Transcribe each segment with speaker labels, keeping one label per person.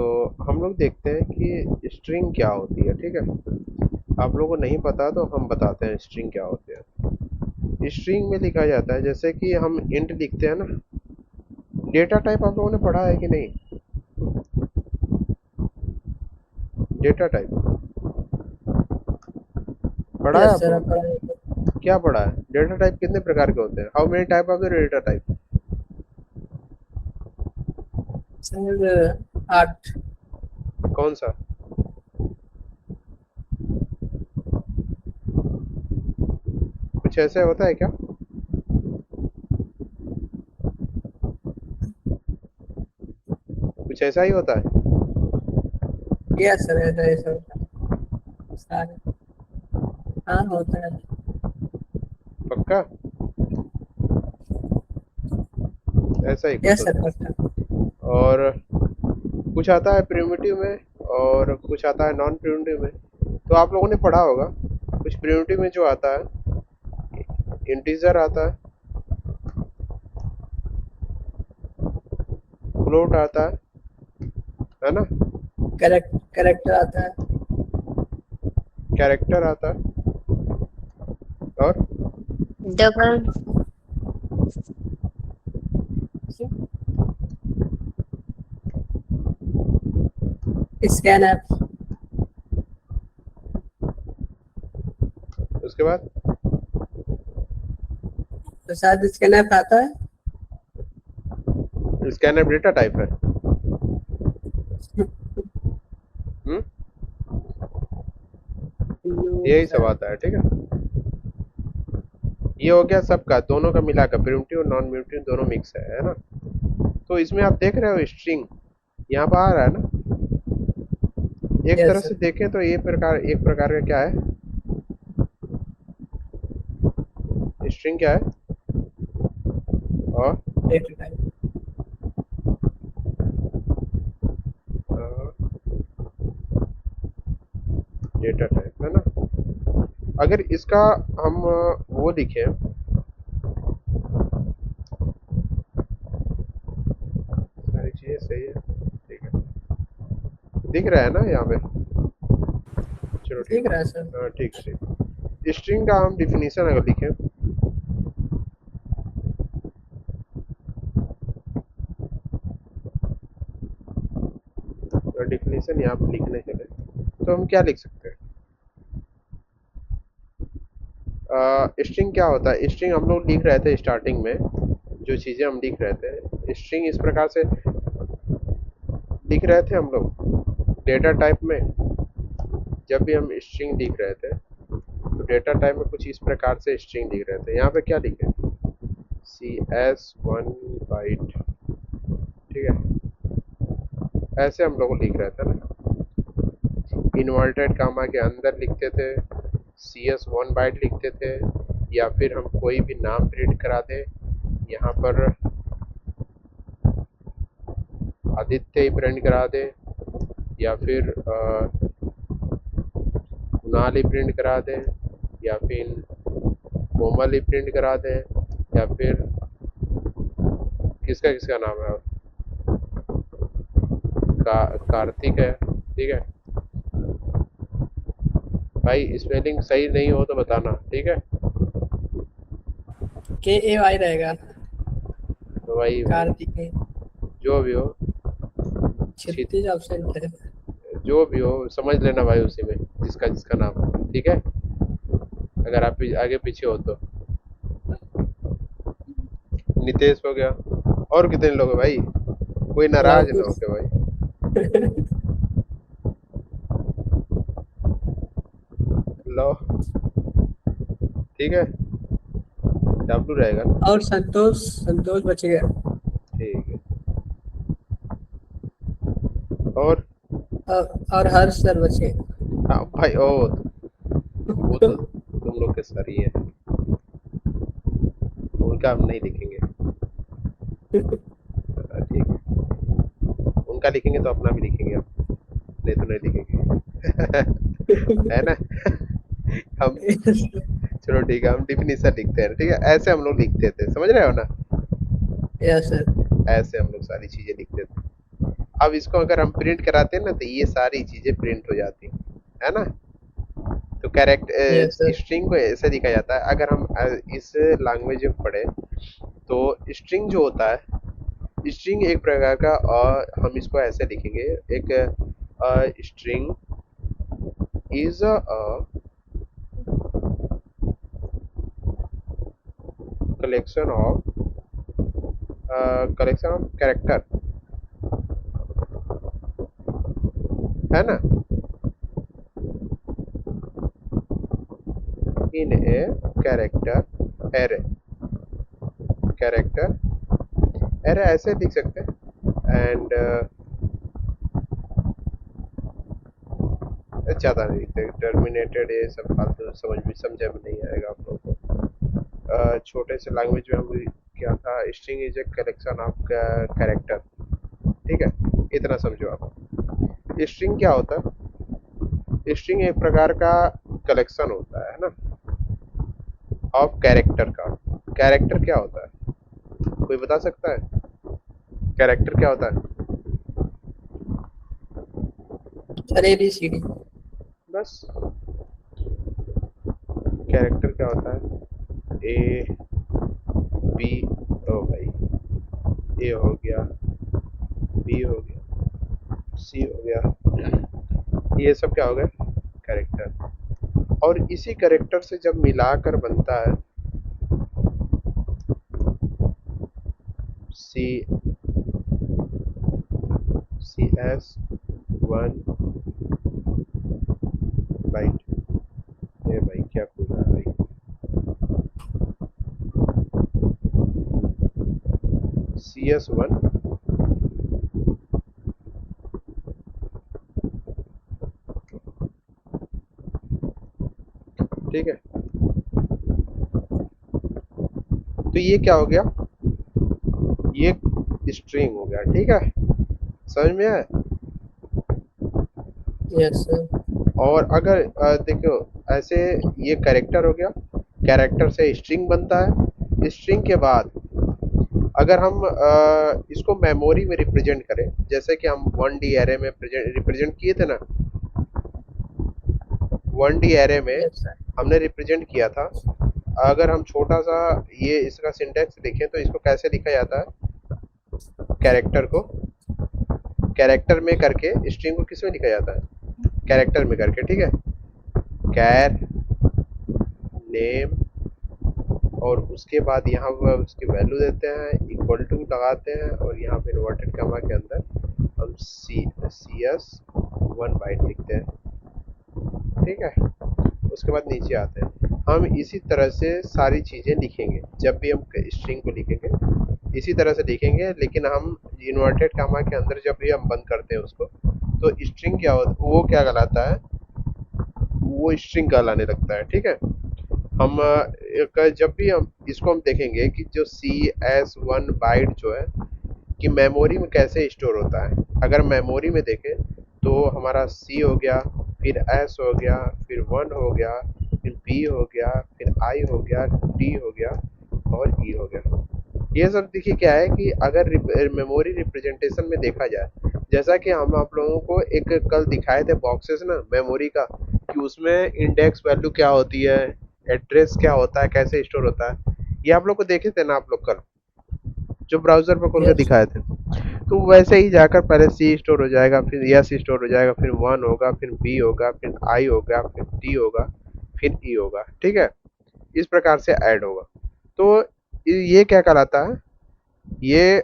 Speaker 1: तो हम लोग देखते हैं कि स्ट्रिंग क्या होती है। ठीक है, आप लोगों को नहीं पता तो हम बताते हैं स्ट्रिंग क्या होती है। स्ट्रिंग में लिखा जाता है, जैसे कि हम इंट लिखते हैं ना। डेटा टाइप आप लोगों ने पढ़ा है कि नहीं? डेटा टाइप पढ़ा है
Speaker 2: यस
Speaker 1: आप
Speaker 2: सर,
Speaker 1: लोगों
Speaker 2: आप पढ़ाए थे।
Speaker 1: ने? क्या पढ़ा है? डेटा टाइप कितने प्रकार के होते हैं? How many type of the data type?
Speaker 2: Sir 8।
Speaker 1: कौन सा? कुछ ऐसे होता है क्या? कुछ ऐसा ही होता है?
Speaker 2: यस सर, ऐसा ऐसा होता है सारे। हाँ होता है।
Speaker 1: पक्का? ऐसा ही कुछ
Speaker 2: यस सर,
Speaker 1: होता
Speaker 2: पक्का।
Speaker 1: है। और कुछ आता है प्रिमिटिव में और कुछ आता है नॉन प्रिमिटिव में। तो आप लोगों ने पढ़ा होगा कुछ प्रिमिटिव में जो आता है, इंटीजर आता है, फ्लोट आता है ना?
Speaker 2: करेक्ट करेक्ट आता है।
Speaker 1: कैरेक्टर आता है, और
Speaker 3: डबल।
Speaker 2: Scan app.
Speaker 1: उसके बाद
Speaker 2: तो शायद स्कैन ऐप आता है।
Speaker 1: स्कैनर डेटा टाइप है। हम्म, यही सब
Speaker 2: सर।
Speaker 1: आता है। ठीक है, ये हो गया सबका, दोनों का मिलाकर प्रिमिटिव और नॉन प्रिमिटिव दोनों मिक्स है ना? तो इसमें आप देख रहे हो स्ट्रिंग यहाँ पर आ रहा है ना? एक तरह
Speaker 2: यस
Speaker 1: से
Speaker 2: सर।
Speaker 1: देखें तो ये प्रकार, एक प्रकार का क्या है, स्ट्रिंग क्या है? और
Speaker 2: डेटा टाइप।
Speaker 1: डेटा टाइप है ना? अगर इसका हम वो लिखें, सारी चीजें सही है, ठीक है, दिख रहा है ना यहाँ पे? चलो ठीक
Speaker 2: ठीक रहा है सर।
Speaker 1: है, हाँ ठीक है ठीक। स्ट्रिंग का हम डिफिनीशन अगर लिखें, तो डिफिनीशन यहाँ पे लिखने चले तो हम क्या लिख सकते हैं? स्ट्रिंग क्या होता है? स्ट्रिंग हम लोग लिख रहे थे स्टार्टिंग में, जो चीजें हम लिख रहे थे स्ट्रिंग इस प्रकार से लिख रहे थे हम लोग डेटा टाइप में। जब भी हम स्ट्रिंग लिख रहे थे तो डेटा टाइप में कुछ इस प्रकार से स्ट्रिंग लिख रहे थे। यहाँ पे क्या लिखे? CS1 bite. ठीक है, ऐसे हम लोग लिख रहे थे ना, इन्वर्टेड कामा के अंदर लिखते थे, CS1 बाइट लिखते थे, या फिर हम कोई भी नाम प्रिंट करा दे, यहाँ पर आदित्य ही प्रिंट करा दे, या फिर कुणाल ही प्रिंट करा दे, या फिर कोमल ही प्रिंट करा दे, या फिर किसका किसका नाम है, कार्तिक है। ठीक है भाई, स्पेलिंग सही नहीं हो तो बताना, ठीक है?
Speaker 2: KAY रहेगा।
Speaker 1: तो भाई
Speaker 2: कार्तिकेय।
Speaker 1: जो भी हो,
Speaker 2: क्षितिज ऑप्शन है।
Speaker 1: जो भी हो समझ लेना भाई, उसी में जिसका जिसका नाम हो, ठीक है? अगर आप आगे पीछे हो तो नितेश हो गया, और कितने लोग हैं भाई? कोई
Speaker 2: लव
Speaker 1: नाराज ना हो
Speaker 2: कुश।
Speaker 1: के भाई। लो, ठीक है, डब्लू रहेगा ना?
Speaker 2: और संतोष, संतोष बच गया।
Speaker 1: ठीक है, और
Speaker 2: और हर्ष सर बच गए।
Speaker 1: हाँ भाई, ओ वो तो तुम लोग के सर ही है, उनका हम नहीं लिखेंगे। ठीक है, उनका लिखेंगे तो अपना भी लिखेंगे हम, नहीं तो नहीं लिखेंगे। है ना? हम, चलो ठीक है, हम डिफिनीशन लिखते हैं, ठीक है? ऐसे हम लोग लिखते थे, समझ रहे हो ना?
Speaker 2: Yes sir.
Speaker 1: ऐसे हम लोग सारी चीजें लिखते थे। अब इसको अगर हम प्रिंट कराते हैं ना तो ये सारी चीजें प्रिंट हो जाती है ना। तो
Speaker 2: यस
Speaker 1: कैरेक्टर
Speaker 2: सर।
Speaker 1: स्ट्रिंग को ऐसे दिखा जाता है। अगर हम इस लैंग्वेज में पढ़े तो स्ट्रिंग जो होता है, स्ट्रिंग एक प्रकार का, हम इसको ऐसे लिखेंगे, एक string is a collection of character, है ना, in a character array. Character array ऐसे लिख सकते हैं। एंड ज़्यादा नहीं लिखते, टर्मिनेटेड, ये सब फालतू समझ में नहीं आएगा आप लोगों को। छोटे से लैंग्वेज में हम क्या था, string is a collection of character, ठीक है, इतना समझो आप। स्ट्रिंग क्या होता है? स्ट्रिंग एक प्रकार का कलेक्शन होता है ना, ऑफ कैरेक्टर का। कैरेक्टर क्या होता है, कोई बता सकता है? कैरेक्टर क्या होता है?
Speaker 2: Sir ABCD।
Speaker 1: बस, कैरेक्टर क्या होता है? ए बी, ओ भाई, ए हो गया, बी हो गया, सी हो गया, ये सब क्या हो गया? कैरेक्टर। और इसी कैरेक्टर से जब मिलाकर बनता है सी CS1 बाइट, ये भाई क्या खुल रहा है भाई, CS1, ठीक है। तो ये क्या हो गया? ये स्ट्रिंग हो गया, ठीक है, समझ में आया?
Speaker 2: Yes sir.
Speaker 1: और अगर देखो ऐसे, ये कैरेक्टर हो गया, कैरेक्टर से स्ट्रिंग बनता है। स्ट्रिंग के बाद अगर हम इसको मेमोरी में रिप्रेजेंट करें, जैसे कि हम 1D एरे में रिप्रेजेंट किए थे ना, 1D एरे में
Speaker 2: यस सर।
Speaker 1: हमने रिप्रेजेंट किया था। अगर हम छोटा सा ये इसका सिंटैक्स देखें तो इसको कैसे लिखा जाता है? कैरेक्टर को कैरेक्टर में करके स्ट्रिंग को किस में लिखा जाता है? कैरेक्टर में करके, ठीक है। कैर नेम, और उसके बाद यहाँ पर उसकी वैल्यू देते हैं, इक्वल टू लगाते हैं, और यहाँ पे इन्वर्टेड कॉमा के अंदर हम CS1 बाइट लिखते हैं, ठीक है। उसके बाद नीचे आते हैं। हम इसी तरह से सारी चीज़ें लिखेंगे, जब भी हम स्ट्रिंग को लिखेंगे इसी तरह से लिखेंगे, लेकिन हम इन्वर्टेड कॉमा के अंदर जब भी हम बंद करते हैं उसको, तो स्ट्रिंग क्या होता, वो क्या कहलाता है, वो स्ट्रिंग कहलाने लगता है, ठीक है। हम जब भी हम इसको हम देखेंगे कि जो CS1 बाइट जो है कि मेमोरी में कैसे स्टोर होता है। अगर मेमोरी में देखें तो हमारा C हो गया, फिर S हो गया, फिर 1 हो गया, फिर B हो गया, फिर I हो गया, D हो गया, और E हो गया। ये सब देखिए क्या है कि अगर मेमोरी रिप्रेजेंटेशन में देखा जाए, जैसा कि हम आप लोगों को एक कल दिखाए थे बॉक्सेस ना मेमोरी का, कि उसमें इंडेक्स वैल्यू क्या होती है, एड्रेस क्या होता है, कैसे स्टोर होता है, ये आप लोग को देखे थे ना आप लोग कल, जो ब्राउजर पर खोल के
Speaker 2: यस
Speaker 1: दिखाए थे। तो वैसे ही जाकर पहले सी स्टोर हो जाएगा, फिर एस स्टोर हो जाएगा, फिर 1 होगा, फिर बी होगा, फिर आई होगा, फिर टी होगा, फिर ई होगा, ठीक है। इस प्रकार से ऐड होगा। तो ये क्या कहलाता है, ये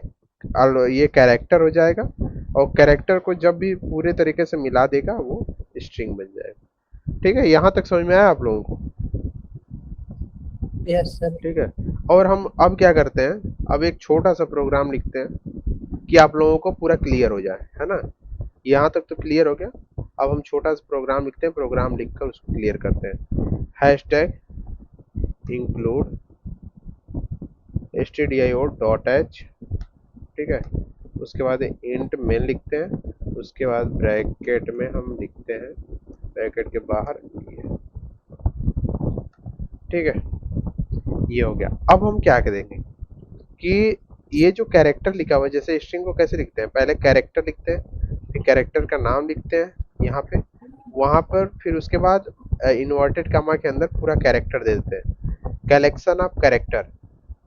Speaker 1: ये कैरेक्टर हो जाएगा, और कैरेक्टर को जब भी पूरे तरीके से मिला देगा वो स्ट्रिंग बन जाएगा, ठीक है। यहाँ तक समझ में आया आप लोगों को?
Speaker 2: Yes sir.
Speaker 1: ठीक है। और हम अब क्या करते हैं, अब एक छोटा सा प्रोग्राम लिखते हैं कि आप लोगों को पूरा क्लियर हो जाए, है ना। यहाँ तक तो क्लियर हो गया। अब हम छोटा सा प्रोग्राम लिखते हैं, प्रोग्राम लिखकर उसको क्लियर करते हैं। हैशटैग इंक्लूड stdio.h, ठीक है। उसके बाद इंट मेन लिखते हैं, उसके बाद ब्रैकेट में हम लिखते हैं, ब्रैकेट के बाहर ये, ठीक है। ये हो गया। अब हम क्या करेंगे कि ये जो कैरेक्टर लिखा हुआ है, जैसे स्ट्रिंग को कैसे लिखते हैं, पहले कैरेक्टर लिखते हैं, फिर कैरेक्टर का नाम लिखते हैं यहाँ पे, वहां पर फिर उसके बाद इन्वर्टेड कामा के अंदर पूरा कैरेक्टर दे देते हैं, कलेक्शन ऑफ कैरेक्टर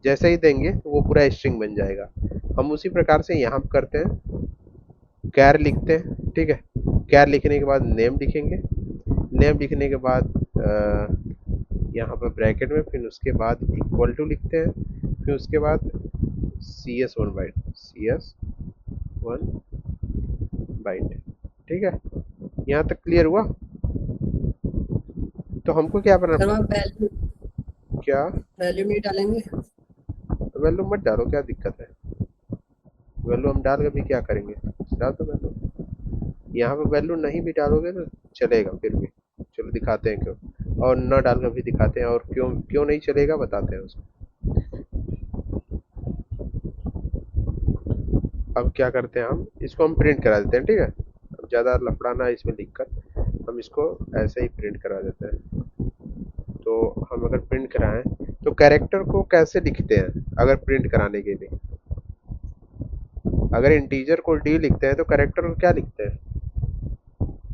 Speaker 1: जैसे ही देंगे तो वो पूरा स्ट्रिंग बन जाएगा। हम उसी प्रकार से यहाँ करते हैं, कैर लिखते हैं, ठीक है। कैर लिखने के बाद नेम लिखेंगे, नेम लिखने के बाद यहाँ पर ब्रैकेट में, फिर उसके बाद इक्वल टू लिखते हैं, फिर उसके बाद CS1 बाइट, CS1 बाइट, ठीक है। यहाँ तक क्लियर हुआ? तो हमको क्या
Speaker 2: सर
Speaker 1: बना,
Speaker 2: वहाँ वैल्यू
Speaker 1: क्या
Speaker 2: वैल्यू नहीं डालेंगे?
Speaker 1: वैल्यू मत डालो, क्या दिक्कत है, वैल्यू हम डाल के भी क्या करेंगे, डाल दो वैल्यू। यहाँ पे वैल्यू नहीं भी डालोगे तो चलेगा फिर भी, चलो दिखाते हैं क्यों, और न डाल कर भी दिखाते हैं, और क्यों क्यों नहीं चलेगा बताते हैं उसको। अब क्या करते हैं, हम इसको हम प्रिंट करा देते हैं, ठीक है। अब ज़्यादा लफड़ाना इसमें लिखकर हम इसको ऐसे ही प्रिंट करा देते हैं। तो हम अगर प्रिंट कराएं तो कैरेक्टर को कैसे लिखते हैं, अगर प्रिंट कराने के लिए, अगर इंटीजर को डी लिखते हैं तो कैरेक्टर को क्या लिखते हैं,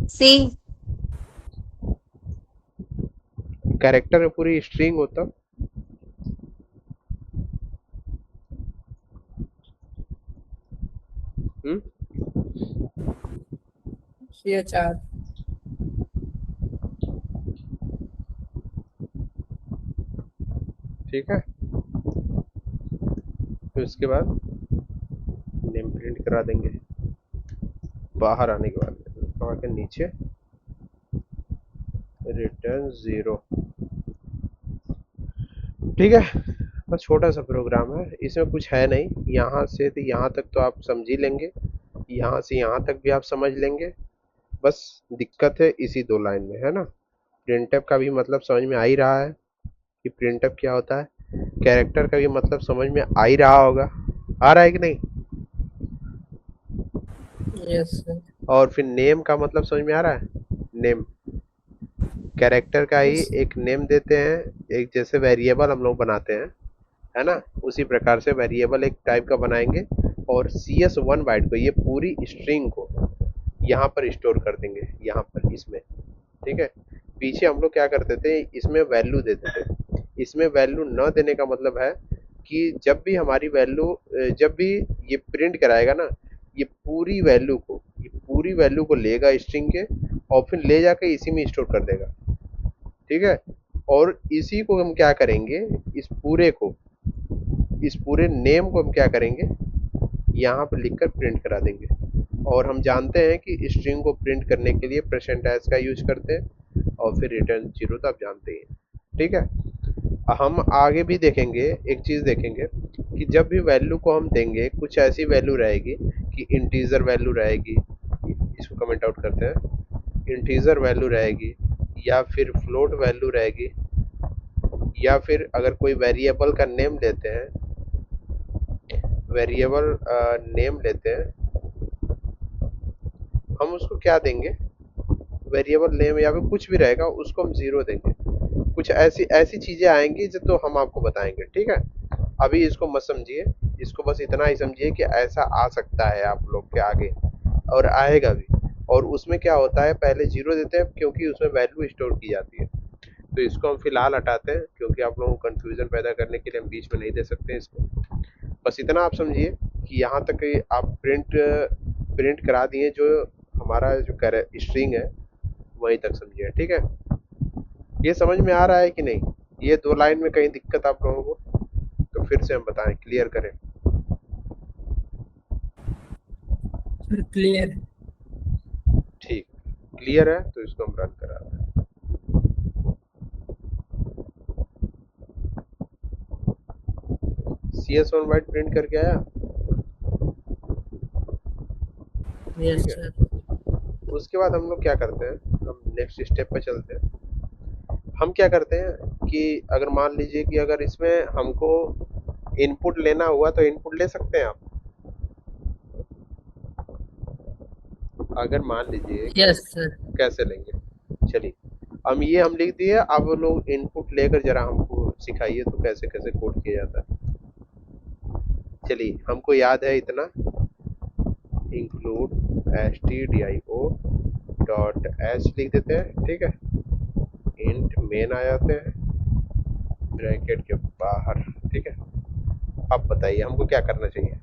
Speaker 3: C.
Speaker 1: कैरेक्टर में पूरी स्ट्रिंग होता, हम्म,
Speaker 2: CHR।
Speaker 1: ठीक है। फिर उसके बाद नेम प्रिंट करा देंगे, बाहर आने के बाद वहाँ के नीचे रिटर्न 0, ठीक है। बस छोटा सा प्रोग्राम है, इसमें कुछ है नहीं, यहाँ से तो यहाँ तक तो आप समझ ही लेंगे, यहाँ से यहाँ तक भी आप समझ लेंगे। बस दिक्कत है इसी 2 लाइन में, है ना। प्रिंटफ का भी मतलब समझ में आ ही रहा है कि प्रिंटफ क्या होता है, कैरेक्टर का भी मतलब समझ में आ ही रहा होगा, आ रहा है कि नहीं,
Speaker 2: यस सर।
Speaker 1: और फिर नेम का मतलब समझ में आ रहा है, नेम कैरेक्टर का ही
Speaker 2: यस।
Speaker 1: एक नेम देते हैं, एक जैसे वेरिएबल हम लोग बनाते हैं, है ना, उसी प्रकार से वेरिएबल एक टाइप का बनाएंगे, और CS1 बाइट को, ये पूरी स्ट्रिंग को यहाँ पर स्टोर कर देंगे, यहाँ पर इसमें, ठीक है। पीछे हम लोग क्या करते थे, इसमें वैल्यू देते थे, इसमें वैल्यू न देने का मतलब है कि जब भी हमारी वैल्यू, जब भी ये प्रिंट कराएगा ना, ये पूरी वैल्यू को लेगा स्ट्रिंग के, और फिर ले जाके इसी में स्टोर कर देगा, ठीक है। और इसी को हम क्या करेंगे, इस पूरे नेम को हम क्या करेंगे, यहाँ पर लिखकर प्रिंट करा देंगे। और हम जानते हैं कि स्ट्रिंग को प्रिंट करने के लिए %s का यूज करते हैं, और फिर रिटर्न 0 तो आप जानते ही हैं, ठीक है। हम आगे भी देखेंगे, एक चीज़ देखेंगे कि जब भी वैल्यू को हम देंगे, कुछ ऐसी वैल्यू रहेगी कि इंटीजर वैल्यू रहेगी, इसको कमेंट आउट करते हैं, इंटीजर वैल्यू रहेगी, या फिर फ्लोट वैल्यू रहेगी, या फिर अगर कोई वेरिएबल का नेम लेते हैं, वेरिएबल नेम लेते हैं, हम उसको क्या देंगे, वेरिएबल नेम या फिर कुछ भी रहेगा, उसको हम 0 देंगे। कुछ ऐसी ऐसी चीजें आएंगी जो तो हम आपको बताएंगे, ठीक है। अभी इसको मत समझिए, इसको बस इतना ही समझिए कि ऐसा आ सकता है आप लोग के आगे, और आएगा भी। और उसमें क्या होता है, पहले 0 देते हैं क्योंकि उसमें वैल्यू स्टोर की जाती है, तो इसको हम फिलहाल हटाते हैं क्योंकि आप लोगों को कंफ्यूजन पैदा करने के लिए हम बीच में नहीं दे सकते इसको। बस इतना आप समझिए कि यहाँ तक कि आप प्रिंट प्रिंट करा दिए, जो हमारा जो स्ट्रिंग है वहीं तक समझिए, ठीक है। ये समझ में आ रहा है कि नहीं, ये 2 लाइन में कहीं दिक्कत आप लोगों को, तो फिर से हम बताएं, क्लियर करें।
Speaker 2: Sir clear.
Speaker 1: ठीक, क्लियर है तो इसको हम रन करा दें। CS1 बाइट प्रिंट करके आया,
Speaker 2: यस
Speaker 1: ठीक है।
Speaker 2: सर।
Speaker 1: उसके बाद हम लोग क्या करते हैं, हम नेक्स्ट स्टेप पे चलते हैं। हम क्या करते हैं कि अगर मान लीजिए कि अगर इसमें हमको इनपुट लेना हुआ तो इनपुट ले सकते हैं आप, अगर मान लीजिए कि
Speaker 2: यस सर।
Speaker 1: कैसे लेंगे, चलिए हम लिख दिए, अब लोग इनपुट लेकर जरा हमको सिखाइए तो कैसे कैसे कोड किया जाता है। चलिए हमको याद है इतना, इंक्लूड stdio डॉट एच लिख देते हैं, ठीक है। इंट मेन आ जाते हैं ब्रैकेट के बाहर, ठीक है। अब बताइए हमको क्या करना चाहिए।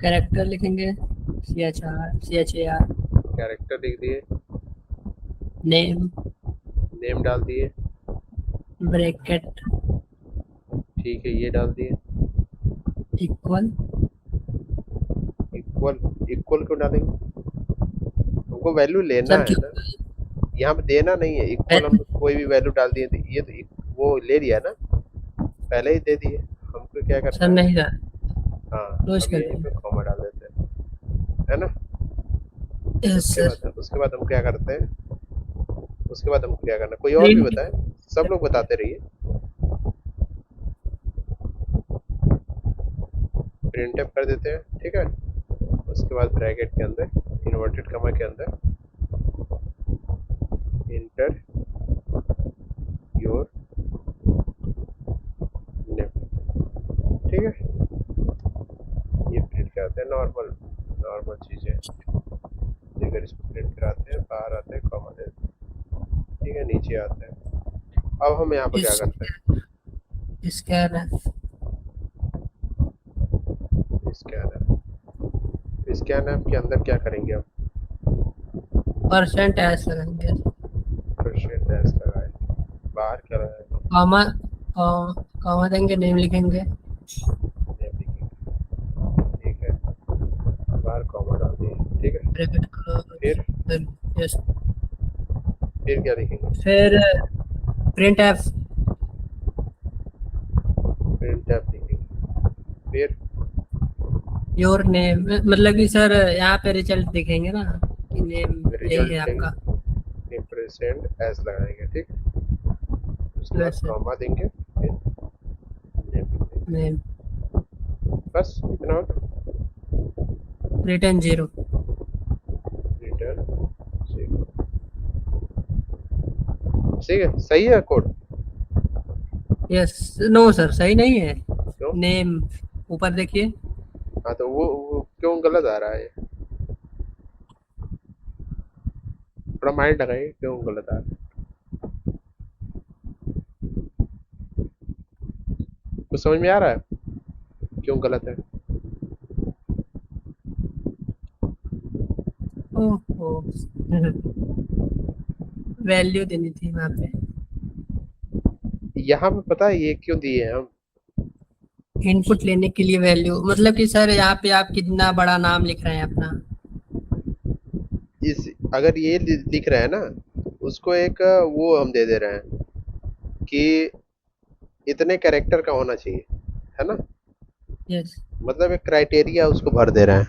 Speaker 2: कैरेक्टर लिखेंगे, CHAR,
Speaker 1: कैरेक्टर लिख दिए,
Speaker 2: नेम,
Speaker 1: नेम डाल दिए,
Speaker 2: ब्रैकेट,
Speaker 1: ठीक है, ये डाल दिए।
Speaker 2: इक्वल।
Speaker 1: इक्वल, इक्वल क्यों डालेंगे, हमको वैल्यू लेना
Speaker 2: सर
Speaker 1: है
Speaker 2: क्यों?
Speaker 1: ना, यहाँ पे देना नहीं है। इक्वल हम कोई भी वैल्यू डाल दिए तो ये तो वो ले लिया ना, पहले ही दे दिए, हमको क्या
Speaker 2: सर
Speaker 1: करना है।
Speaker 2: नहीं था,
Speaker 1: हाँ,
Speaker 2: क्लोज
Speaker 1: अब
Speaker 2: कर
Speaker 1: यहीं
Speaker 2: दिए।
Speaker 1: पे कॉमा डाल देते हैं, है ना।
Speaker 2: Yes sir.
Speaker 1: उसके बाद हम क्या करते हैं, उसके बाद हमको क्या करना है, कोई और भी
Speaker 2: प्रिंट,
Speaker 1: बताए, सब लोग बताते रहिए। प्रिंट एफ कर देते हैं, ठीक है। उसके बाद ब्रैकेट के अंदर इन्वर्टेड कमा के अंदर इंटर योर नेम, ठीक है। ये प्रिंट कराते हैं, नॉर्मल नॉर्मल चीजें, अगर इसको प्रिंट कराते हैं बाहर आते हैं कॉमा देते हैं, ठीक है, नीचे आते हैं। अब हम यहाँ पर क्या करते
Speaker 2: स्कैनर,
Speaker 1: हैं, स्कैन ऐप के अंदर क्या करेंगे हम,
Speaker 2: परसेंट एस लगाएंगे,
Speaker 1: परसेंट एस लगाए, बाहर क्या लगाएंगे,
Speaker 2: कॉमा, कॉमा देंगे, नेम लिखेंगे,
Speaker 1: नेम लिखेंगे, ठीक है, बाहर कॉमा डाल दिए, ठीक है।
Speaker 2: Bracket close.
Speaker 1: फिर
Speaker 2: यस।
Speaker 1: फिर क्या लिखेंगे,
Speaker 2: फिर प्रिंट एफ,
Speaker 1: प्रिंट ऐप लिखेंगे, फिर
Speaker 2: योर नेम, मतलब कि सर यहाँ पे रिजल्ट दिखेंगे ना कि नेम यही
Speaker 1: रिजल्ट
Speaker 2: है
Speaker 1: देंगे,
Speaker 2: आपका।
Speaker 1: परसेंट एस लगाएंगे, ठीक है। उसके बाद
Speaker 2: प्लस
Speaker 1: कॉमा देंगे, फिर नेम लिखेंगे,
Speaker 2: नेम,
Speaker 1: बस इतना होता,
Speaker 2: रिटर्न 0।
Speaker 1: रिटर्न, ठीक है, सही है कोड।
Speaker 2: यस, नो सर सही नहीं है।
Speaker 1: क्यों,
Speaker 2: नेम ऊपर देखिए।
Speaker 1: हाँ तो वो क्यों गलत आ रहा है, थोड़ा माइंड लगाइए क्यों गलत आ रहा है, कुछ समझ में आ रहा है क्यों गलत है।
Speaker 2: ओहो, वैल्यू देनी थी वहाँ पे।
Speaker 1: यहाँ पे पता है ये क्यों दिए हैं हम,
Speaker 2: इनपुट लेने के लिए वैल्यू, मतलब कि सर यहाँ पे आप कितना बड़ा नाम लिख रहे हैं अपना।
Speaker 1: इस अगर ये लिख रहे हैं ना, उसको एक वो हम दे दे रहे हैं कि इतने कैरेक्टर का होना चाहिए, है ना।
Speaker 2: यस।
Speaker 1: मतलब एक क्राइटेरिया उसको भर दे रहे हैं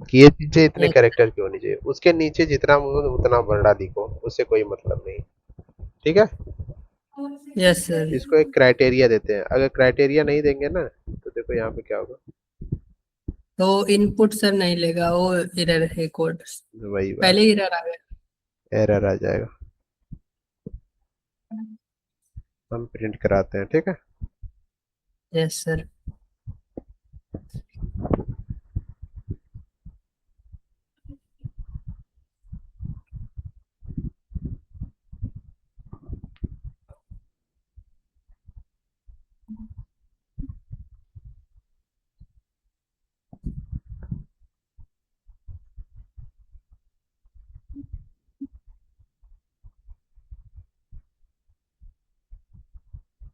Speaker 1: कि ये चीजें इतने
Speaker 2: यस।
Speaker 1: कैरेक्टर की होनी चाहिए, उसके नीचे जितना उतना बड़ा लिखो, उससे कोई मतलब नहीं, ठीक है।
Speaker 2: Yes sir.
Speaker 1: इसको एक क्राइटेरिया देते हैं, अगर क्राइटेरिया नहीं देंगे ना तो देखो यहाँ पे क्या होगा,
Speaker 2: तो इनपुट सर नहीं लेगा, वो एरर है कोड,
Speaker 1: वही बात,
Speaker 2: पहले ही एरर आ गया।
Speaker 1: एरर आ जाएगा। हम प्रिंट कराते हैं, ठीक है।
Speaker 2: Yes sir.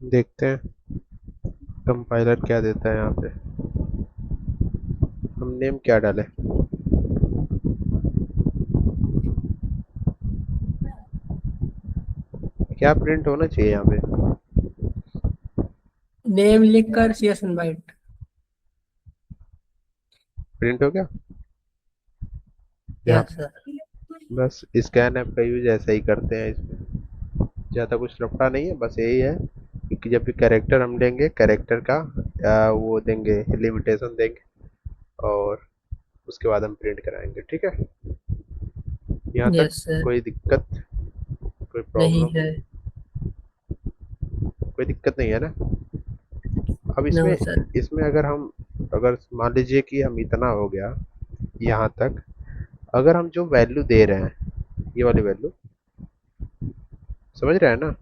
Speaker 1: देखते हैं कंपाइलर क्या देता है यहाँ पे, हम नेम क्या डालें, क्या प्रिंट होना चाहिए यहाँ पे,
Speaker 2: नेम लिखकर CS इनवाइट।
Speaker 1: प्रिंट हो गया यहाँ
Speaker 2: यस सर।
Speaker 1: पे। बस स्कैन ऐप का यूज ऐसा ही करते हैं, इसमें ज़्यादा कुछ लफड़ा नहीं है, बस यही है कि जब भी कैरेक्टर हम लेंगे, कैरेक्टर का वो देंगे, लिमिटेशन देंगे, और उसके बाद हम प्रिंट कराएंगे, ठीक है। यहाँ तक
Speaker 2: यस सर।
Speaker 1: कोई दिक्कत, कोई
Speaker 2: नहीं
Speaker 1: प्रॉब्लम,
Speaker 2: है।
Speaker 1: कोई दिक्कत नहीं है ना। अब
Speaker 2: नो
Speaker 1: इसमें
Speaker 2: सर।
Speaker 1: इसमें अगर मान लीजिए कि हम इतना हो गया यहाँ तक, अगर हम जो वैल्यू दे रहे हैं, ये वाली वैल्यू, समझ रहे हैं ना,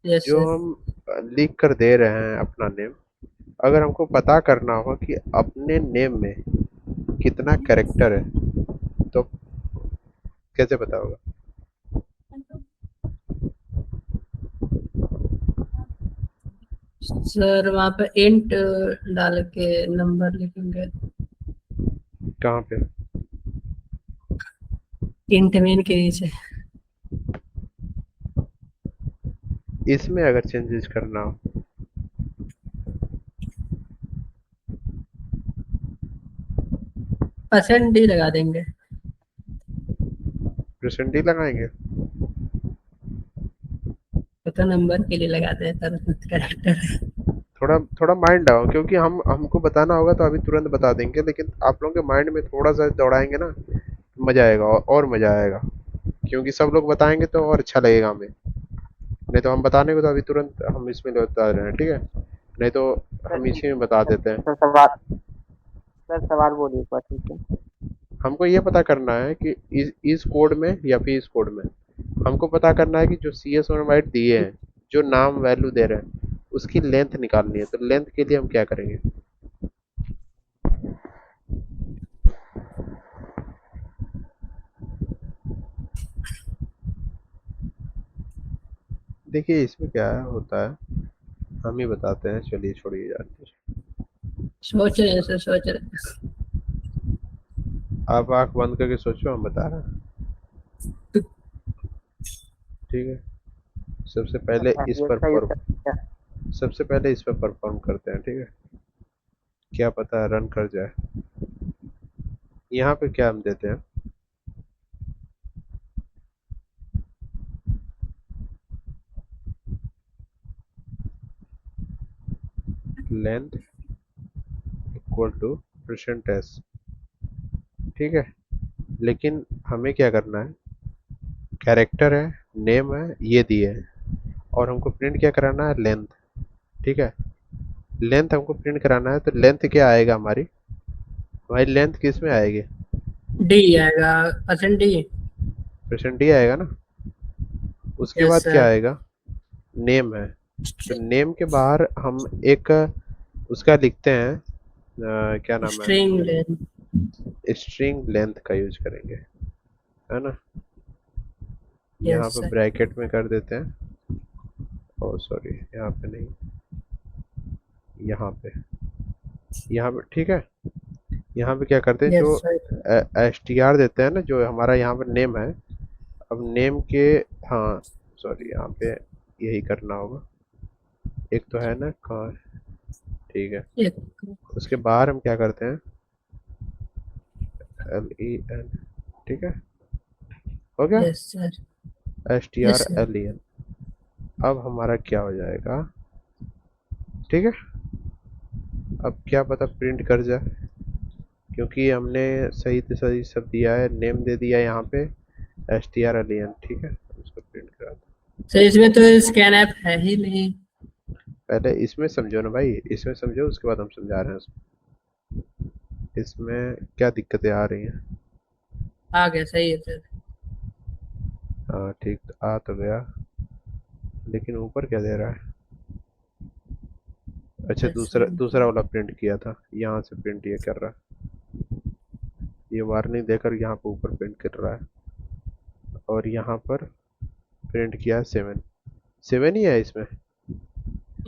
Speaker 2: यस
Speaker 1: जो
Speaker 2: सर।
Speaker 1: हम लिख कर दे रहे हैं अपना नेम, अगर हमको पता करना हो कि अपने नेम में कितना कैरेक्टर है, तो कैसे पता होगा?
Speaker 2: सर वहाँ पे इंट डाल के नंबर लिखेंगे।
Speaker 1: कहाँ पे?
Speaker 2: इंट मेन के नीचे।
Speaker 1: इसमें अगर चेंजेस करना हो,
Speaker 2: परसेंट डी लगा देंगे।
Speaker 1: परसेंट ही लगाएंगे।
Speaker 2: तो नंबर के लिए लगाते हैं सर, कैरेक्टर।
Speaker 1: थोड़ा थोड़ा माइंड डाउन, क्योंकि हमको बताना होगा तो अभी तुरंत बता देंगे, लेकिन आप लोगों के माइंड में थोड़ा सा दौड़ाएंगे ना, मजा आएगा, और मजा आएगा, क्योंकि सब लोग बताएंगे तो और अच्छा लगेगा हमें। नहीं तो हम बताने को तो अभी तुरंत हम इसमें बता रहे हैं, ठीक है, नहीं तो
Speaker 4: सर
Speaker 1: हम
Speaker 4: ठीक
Speaker 1: इसी में बता
Speaker 4: है।
Speaker 1: देते हैं।
Speaker 4: सर सवाल, सर सवाल बोलिए एक बार ठीक है।
Speaker 1: हमको ये पता करना है कि इस कोड में या फिर इस कोड में, हमको पता करना है कि जो सी एस वन बाइट दिए हैं, जो नाम वैल्यू दे रहे हैं, उसकी लेंथ निकालनी है। तो लेंथ के लिए हम क्या करेंगे? देखिए इसमें क्या होता है, हम ही बताते हैं, चलिए छोड़िए जाते हैं।
Speaker 2: सोच रहे हैं सर, सोच रहे हैं।
Speaker 1: आप आंख बंद करके सोचो, हम बता रहे हैं, ठीक है। सबसे पहले इस
Speaker 4: ये
Speaker 1: पर
Speaker 4: अच्छा, ये सर क्या?
Speaker 1: सबसे पहले इस पर परफॉर्म करते हैं, ठीक है, क्या पता रन कर जाए। यहाँ पे क्या हम देते हैं, length equal two percent S, ठीक है। लेकिन हमें क्या करना है, कैरेक्टर है, नेम है, ये दिए हैं, और हमको प्रिंट क्या कराना है, लेंथ, ठीक है। लेंथ हमको प्रिंट कराना है, तो लेंथ क्या आएगा हमारी, हमारी लेंथ किस में आएगी?
Speaker 2: डी आएगा, परसेंट डी।
Speaker 1: परसेंट डी आएगा ना। उसके
Speaker 2: यस
Speaker 1: बाद क्या
Speaker 2: सर।
Speaker 1: आएगा, नेम है, तो नेम के बाहर हम एक उसका लिखते हैं, क्या नाम है,
Speaker 2: स्ट्रिंग लेंथ।
Speaker 1: स्ट्रिंग लेंथ का यूज करेंगे, है ना। यहाँ
Speaker 2: यस
Speaker 1: पे
Speaker 2: सर।
Speaker 1: ब्रैकेट में कर देते हैं, ओ सॉरी, यहाँ पे नहीं, यहाँ पे, यहाँ पे, ठीक है। यहाँ पे क्या करते हैं, जो
Speaker 2: yes sir.
Speaker 1: S T are देते हैं ना, जो हमारा यहाँ पर नेम है, अब नेम के, हाँ सॉरी, यहाँ पे यही करना होगा, एक तो है ना कहाँ, ठीक है।
Speaker 2: एक।
Speaker 1: उसके बाहर हम क्या करते हैं, एल ई एन, ठीक है, हो गया,
Speaker 2: yes sir.
Speaker 1: S T
Speaker 2: yes
Speaker 1: R
Speaker 2: sir.
Speaker 1: L E N. अब हमारा क्या हो जाएगा, ठीक है। अब क्या पता प्रिंट कर जाए, क्योंकि हमने सही से सही सब दिया है, नेम दे दिया है यहाँ पे, S T R L E N, ठीक है। उसको प्रिंट करा दो।
Speaker 2: सर इसमें तो स्कैन ऐप है ही नहीं।
Speaker 1: पहले इसमें समझो ना भाई, इसमें समझो, उसके बाद हम समझा रहे हैं इसमें क्या दिक्कतें आ रही हैं।
Speaker 2: आ गया, सही है सर।
Speaker 1: हाँ ठीक, आ तो गया, लेकिन ऊपर क्या दे रहा है, अच्छा
Speaker 2: यस
Speaker 1: दूसरा
Speaker 2: सर।
Speaker 1: दूसरा वाला प्रिंट किया था, यहाँ से प्रिंट ये कर रहा है, ये वार्निंग देकर यहाँ पे ऊपर प्रिंट कर रहा है, और यहाँ पर प्रिंट किया है 7, 7 ही है इसमें,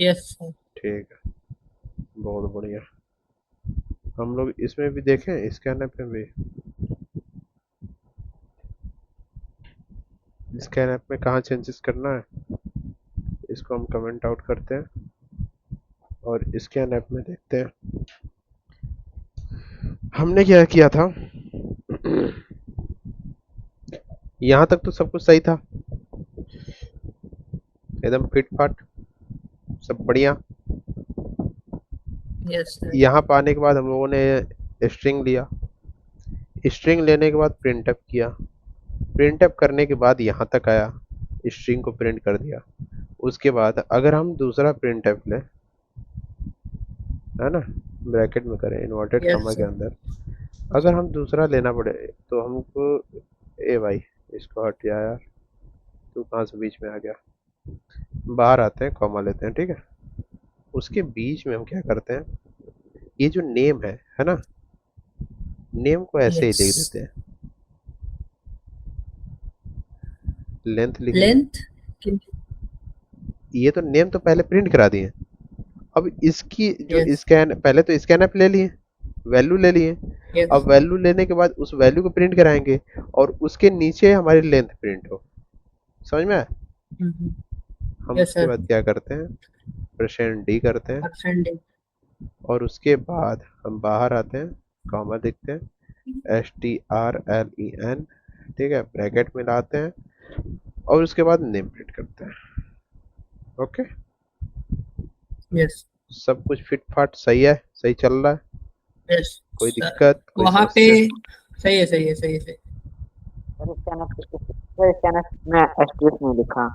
Speaker 2: यस सर।
Speaker 1: ठीक है, बहुत बढ़िया। हम लोग इसमें भी देखें, स्कैनर पे भी, स्कैनर में कहाँ चेंजेस करना है, इसको हम कमेंट आउट करते हैं, और स्कैन ऐप में देखते हैं हमने क्या किया था। यहाँ तक तो सब कुछ सही था, एकदम फिट फाट, सब बढ़िया।
Speaker 2: Yes sir.
Speaker 1: यहाँ पर आने के बाद हम लोगों ने स्ट्रिंग लिया, स्ट्रिंग लेने के बाद प्रिंट अप किया, प्रिंट अप करने के बाद यहाँ तक आया, स्ट्रिंग को प्रिंट कर दिया। उसके बाद अगर हम दूसरा प्रिंट अप लें, है ना, ब्रैकेट में करें इन्वर्टेड
Speaker 2: यस
Speaker 1: कॉमा के
Speaker 2: सर।
Speaker 1: अंदर। अगर हम दूसरा लेना पड़े तो हमको, ए भाई इसको हट जा यार, तू कहाँ से बीच में आ गया। बाहर आते हैं, कॉमा लेते हैं, ठीक है। उसके बीच में हम क्या करते हैं, ये जो नेम है ना, नेम को ऐसे ही
Speaker 2: यस।
Speaker 1: लिख देते हैं, लेंथ लिख लिया।
Speaker 2: लेंथ।
Speaker 1: ये तो नेम तो पहले प्रिंट करा दिए, अब इसकी जो
Speaker 2: यस।
Speaker 1: स्कैन, पहले तो स्कैनअप ले लिए, वैल्यू ले लिए।
Speaker 2: यस।
Speaker 1: अब वैल्यू लेने के बाद उस वैल्यू को प्रिंट कराएंगे और उसके नीचे हमारी लेंथ प्रिंट हो। समझ में आया? हम
Speaker 2: यस
Speaker 1: उसके
Speaker 2: सर।
Speaker 1: बाद क्या करते हैं, परसेंट डी करते हैं
Speaker 2: परसेंटेज।
Speaker 1: और उसके बाद हम बाहर आते हैं, कॉमा लिखते हैं, STRLEN, ठीक है, ब्रैकेट में लाते हैं और उसके बाद नेम प्रिंट करते हैं। Okay,
Speaker 2: yes.
Speaker 1: सब कुछ फिट फाट सही है, सही चल रहा है,
Speaker 2: यस
Speaker 1: कोई
Speaker 2: सर।
Speaker 1: दिक्कत, कोई
Speaker 2: वहाँ पे
Speaker 1: समस्या?
Speaker 2: सही है, सही है, सही है, सही।
Speaker 4: सर स्कैनर में एस्ट्रिक्स नहीं लिखा।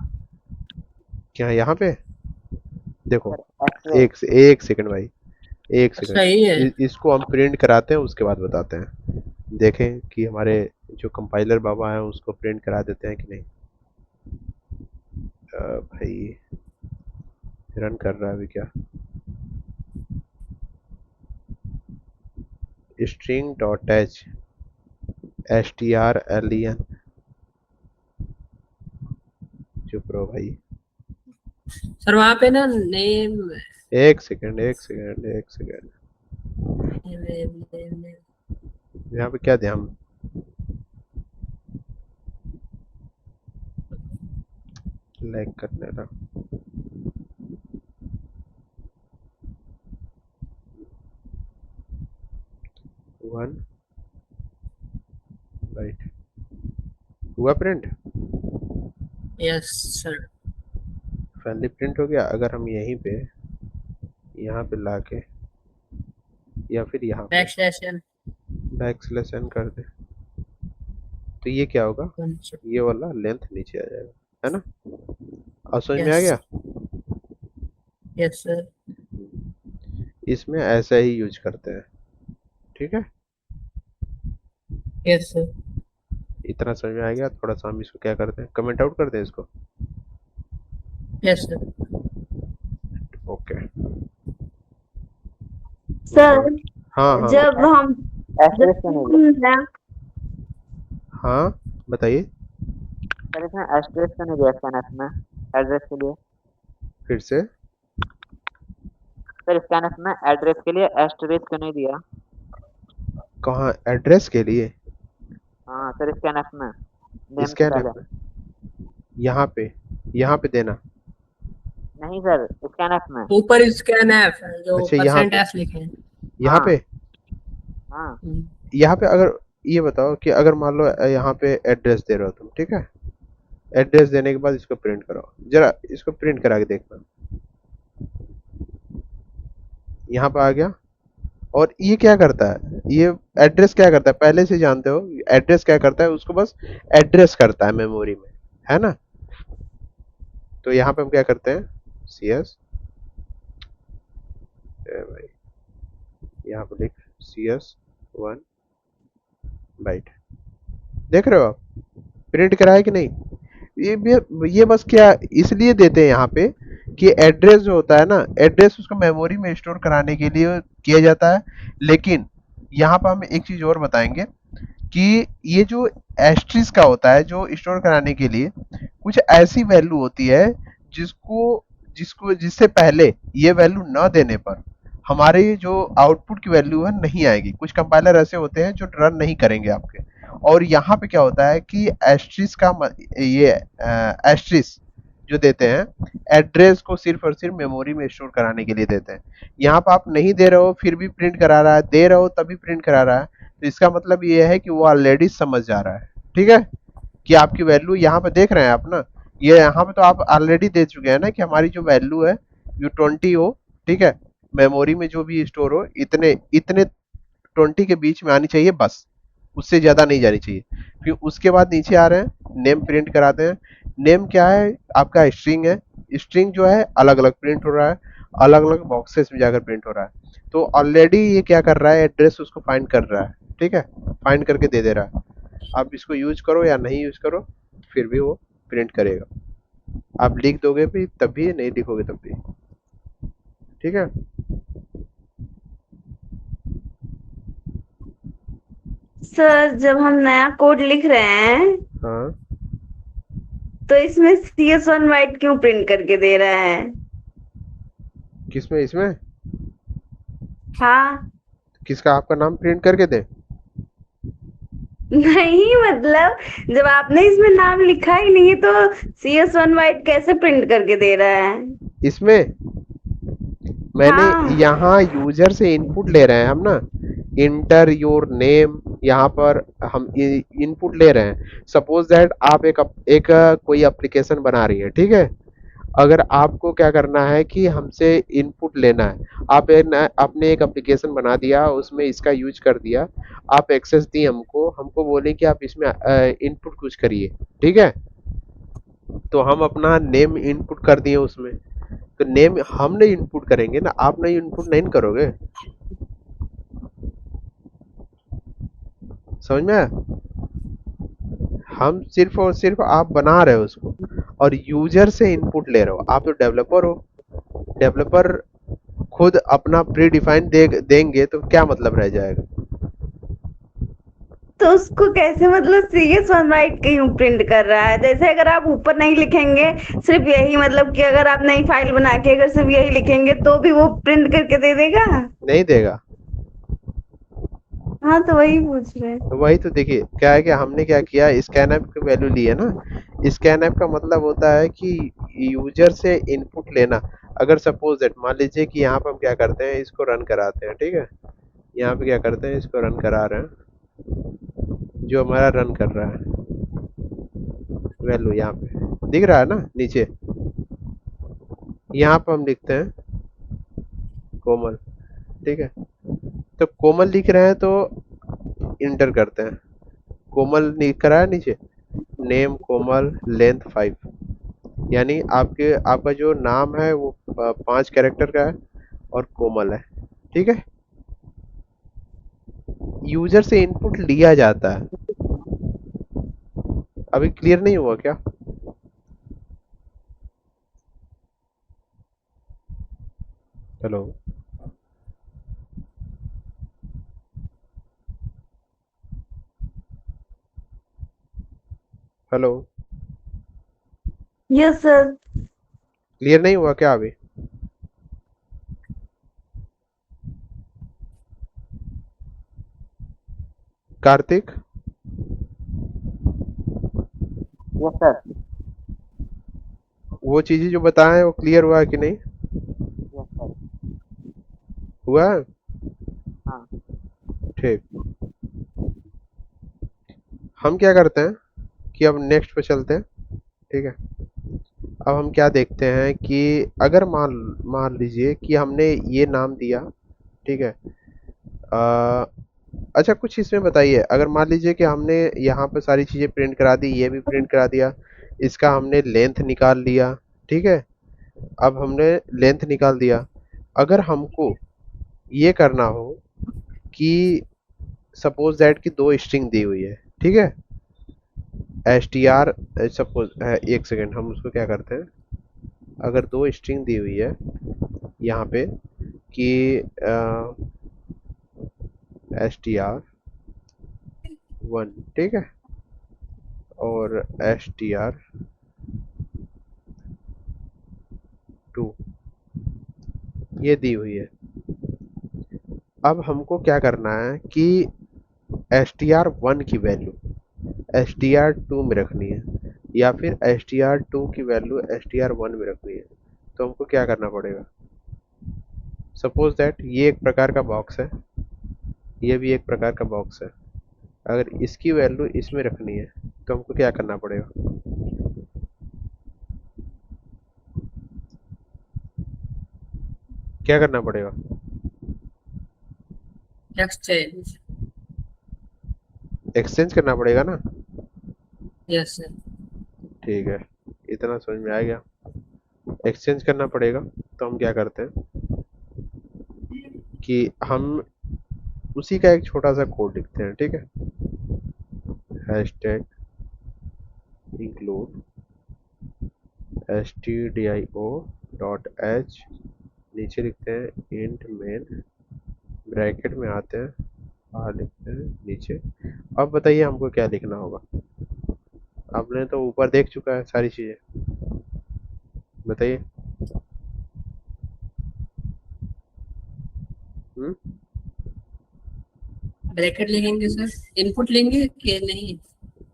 Speaker 1: क्या यहाँ पे देखो,
Speaker 4: सर एस्ट्रिक्स।
Speaker 1: एक सेकंड भाई, एक सेकंड।
Speaker 2: सही है।
Speaker 1: इसको हम प्रिंट कराते हैं, उसके बाद बताते हैं। देखें कि हमारे जो कंपाइलर बाबा हैं उसको प्रिंट करा देते हैं कि नहीं। भाई रन कर रहा है अभी क्या, string डॉट एच STRLEN, चुप रहो भाई,
Speaker 2: सर वहाँ पे ना नेम।
Speaker 1: एक सेकंड एक सेकंड एक सेकंड, यहाँ पे क्या ध्यान, लैग करने लगा। वन राइट, हुआ print,
Speaker 2: yes sir.
Speaker 1: Finally print हो गया। अगर हम यहीं पे, यहाँ पे लाके या फिर यहाँ पे
Speaker 2: बैकस्लैश
Speaker 1: बैक स्लैश एन कर दे तो ये क्या होगा,
Speaker 2: एन।
Speaker 1: ये वाला लेंथ नीचे आ जाएगा, है ना। अब समझ में आ
Speaker 2: यस।
Speaker 1: गया।
Speaker 2: Yes sir.
Speaker 1: इसमें ऐसा ही यूज करते हैं, ठीक है।
Speaker 2: Yes sir.
Speaker 1: इतना समझ में आ गया। थोड़ा सा हम इसको क्या करते हैं, कमेंट आउट करते हैं इसको।
Speaker 2: Yes sir.
Speaker 1: ओके,
Speaker 3: सर
Speaker 1: हाँ हाँ
Speaker 3: जब हम
Speaker 4: एस्ट्रिक्स क्यों नहीं दिया?
Speaker 1: हाँ बताइए
Speaker 4: सर इसमें एस्ट्रिक्स क्यों नहीं दिया स्कैनर में एड्रेस के लिए?
Speaker 1: फिर से।
Speaker 4: सर स्कैनर में एड्रेस के लिए एस्ट्रिक्स क्यों नहीं दिया?
Speaker 1: कहाँ एड्रेस के लिए,
Speaker 4: हाँ सर स्कैनर में नेम से
Speaker 1: स्कैन
Speaker 4: पहले।
Speaker 1: ऐप में, यहाँ पे देना।
Speaker 4: नहीं सर स्कैनर में।
Speaker 2: ऊपर स्कैन एफ जो
Speaker 1: अच्छा यहाँ
Speaker 2: परसेंट
Speaker 1: पे,
Speaker 2: एफ लिखे हैं।
Speaker 1: यहाँ
Speaker 4: हाँ।
Speaker 1: पे,
Speaker 4: हाँ
Speaker 1: यहाँ पे अगर ये बताओ कि अगर मान लो यहाँ पे एड्रेस दे रहे हो तुम, ठीक है, एड्रेस देने के बाद इसको प्रिंट कराओ, जरा इसको प्रिंट करा के देखना। यहाँ पे आ गया। और ये क्या करता है, ये एड्रेस क्या करता है पहले से जानते हो, एड्रेस क्या करता है, उसको बस एड्रेस करता है मेमोरी में, है ना। तो यहाँ पे हम क्या करते हैं, सी एस, भाई यहाँ पे लिख CS1 बाइट, देख रहे हो आप, प्रिंट करा है कि नहीं। ये बस क्या इसलिए देते हैं यहाँ पे कि एड्रेस जो होता है ना, एड्रेस उसको मेमोरी में स्टोर कराने के लिए किया जाता है। लेकिन यहाँ पर हम एक चीज और बताएंगे कि ये जो एस्ट्रिस का होता है जो स्टोर कराने के लिए, कुछ ऐसी वैल्यू होती है जिसको जिसको जिससे पहले ये वैल्यू न देने पर हमारे जो आउटपुट की वैल्यू है नहीं आएगी। कुछ कंपाइलर ऐसे होते हैं जो रन नहीं करेंगे आपके। और यहाँ पे क्या होता है कि एस्ट्रिस का ये एस्ट्रिस जो देते हैं एड्रेस को सिर्फ और सिर्फ मेमोरी में स्टोर कराने के लिए देते हैं। यहाँ पे आप नहीं दे रहे हो फिर भी प्रिंट करा रहा है, दे रहे हो तभी प्रिंट करा रहा है, तो इसका मतलब ये है कि वो ऑलरेडी समझ जा रहा है, ठीक है, कि आपकी वैल्यू यहाँ पे देख रहे हैं आप ना, ये यहाँ पे तो आप ऑलरेडी दे चुके हैं ना कि हमारी जो वैल्यू है U20 हो, ठीक है, मेमोरी में जो भी स्टोर हो इतने इतने 20 के बीच में आनी चाहिए बस, उससे ज्यादा नहीं जानी चाहिए। फिर उसके बाद नीचे आ रहे हैं, नेम प्रिंट कराते हैं। नेम क्या है, आपका स्ट्रिंग है, स्ट्रिंग जो है अलग अलग प्रिंट हो रहा है। अलग अलग बॉक्सेस में जाकर प्रिंट हो रहा है। तो ऑलरेडी ये क्या कर रहा है, एड्रेस उसको फाइंड कर रहा है, ठीक है, फाइंड करके दे दे रहा है। आप इसको यूज करो या नहीं यूज करो फिर भी वो प्रिंट करेगा। आप लिख दोगे भी तब भी, नहीं लिखोगे तब भी, ठीक है।
Speaker 3: सर जब हम नया कोड लिख रहे हैं
Speaker 1: हाँ,
Speaker 3: तो इसमें CS1 वाइट क्यों प्रिंट करके दे रहा है?
Speaker 1: किसमें, इसमें
Speaker 3: हाँ।
Speaker 1: किसका, आपका नाम प्रिंट करके दे?
Speaker 3: नहीं मतलब जब आपने इसमें नाम लिखा ही नहीं है तो CS1 वाइट कैसे प्रिंट करके दे रहा है?
Speaker 1: इसमें मैंने
Speaker 3: हाँ।
Speaker 1: यहाँ यूजर से इनपुट ले रहे हैं हम ना, इंटर योर नेम, यहाँ पर हम इनपुट ले रहे हैं। सपोज दैट आप कोई एप्लीकेशन बना रही है, ठीक है। अगर आपको क्या करना है कि हमसे इनपुट लेना है, आपने एक एप्लीकेशन बना दिया, उसमें इसका यूज कर दिया, आप एक्सेस दी हमको, हमको बोले कि आप इसमें इनपुट कुछ करिए, ठीक है। तो हम अपना नेम इनपुट कर दिए उसमें, तो नेम हम नहीं इनपुट करेंगे ना, आप नहीं इनपुट नहीं करोगे, समझ में आया? हम सिर्फ और सिर्फ आप बना रहे हो उसको और यूजर से इनपुट ले रहे हो। आप तो डेवलपर हो, डेवलपर खुद अपना प्री डिफाइंड देंगे तो क्या मतलब रह जाएगा।
Speaker 3: तो उसको कैसे मतलब CS1 वाइट क्यों प्रिंट कर रहा है? जैसे अगर आप ऊपर नहीं लिखेंगे, सिर्फ यही मतलब कि अगर आप नई फाइल बना के अगर सिर्फ यही लिखेंगे तो भी वो प्रिंट करके दे देगा?
Speaker 1: नहीं देगा।
Speaker 3: हाँ तो वही पूछ रहे हैं।
Speaker 1: तो वही तो देखिए क्या है कि हमने क्या किया, स्कैन ऐप की वैल्यू ली है ना। स्कैन ऐप का मतलब होता है कि यूजर से इनपुट लेना। अगर सपोज दैट मान लीजिए कि यहाँ पर हम क्या करते हैं, इसको रन कराते हैं, ठीक है। यहाँ पे क्या करते हैं, इसको रन करा रहे हैं, जो हमारा रन कर रहा है वैल्यू यहाँ पे दिख रहा है ना नीचे। यहाँ पर हम लिखते हैं कोमल, ठीक है। तो कोमल लिख रहे हैं तो इंटर करते हैं, कोमल लिख रहा है नीचे, नेम कोमल, लेंथ 5, यानी आपका जो नाम है वो 5 कैरेक्टर का है और कोमल है, ठीक है। यूजर से इनपुट लिया जाता है। अभी क्लियर नहीं हुआ क्या? Hello, hello,
Speaker 3: yes sir.
Speaker 1: Clear नहीं हुआ क्या अभी? Kartik,
Speaker 4: yes sir.
Speaker 1: वो चीजें जो बताए हैं वो क्लियर हुआ है कि नहीं?
Speaker 4: Yes sir.
Speaker 1: हुआ है?
Speaker 4: हाँ।
Speaker 1: ठीक। हम क्या करते हैं कि अब नेक्स्ट पे चलते हैं, ठीक है। अब हम क्या देखते हैं कि अगर मान मान लीजिए कि हमने ये नाम दिया, ठीक है। अ, अच्छा कुछ इसमें बताइए, अगर मान लीजिए कि हमने यहाँ पे सारी चीज़ें प्रिंट करा दी, ये भी प्रिंट करा दिया, इसका हमने लेंथ निकाल लिया, ठीक है। अब हमने लेंथ निकाल दिया, अगर हमको ये करना हो कि सपोज दैट कि दो स्ट्रिंग दी हुई है, ठीक है। एस टी आर, सपोज एक सेकेंड, हम उसको क्या करते हैं, अगर दो स्ट्रिंग दी हुई है यहाँ पे कि एस टी आर 1, ठीक है, और एस टी आर 2, ये दी हुई है। अब हमको क्या करना है कि एस टी आर 1 की वैल्यू एस टी आर 2 में रखनी है, या फिर एस टी आर 2 की वैल्यू एस टी आर 1 में रखनी है। तो हमको क्या करना पड़ेगा, सपोज दैट ये एक प्रकार का बॉक्स है, ये भी एक प्रकार का बॉक्स है, अगर इसकी वैल्यू इसमें रखनी है तो हमको क्या करना पड़ेगा, क्या करना पड़ेगा?
Speaker 2: एक्सचेंज।
Speaker 1: एक्सचेंज करना पड़ेगा ना।
Speaker 2: Yes sir.
Speaker 1: ठीक है, इतना समझ में आ गया। एक्सचेंज करना पड़ेगा, तो हम क्या करते हैं, कि हम उसी का एक छोटा सा कोड लिखते हैं, ठीक है। Hashtag include stdio dot h, नीचे लिखते हैं इंट मेन, ब्रैकेट में आते हैं, बाहर लिखते हैं नीचे। अब बताइए हमको क्या लिखना होगा। आपने तो ऊपर देख चुका है सारी चीजें, बताइए। हम्म।
Speaker 2: ब्रैकेट लिखेंगे सर, इनपुट लेंगे कि नहीं?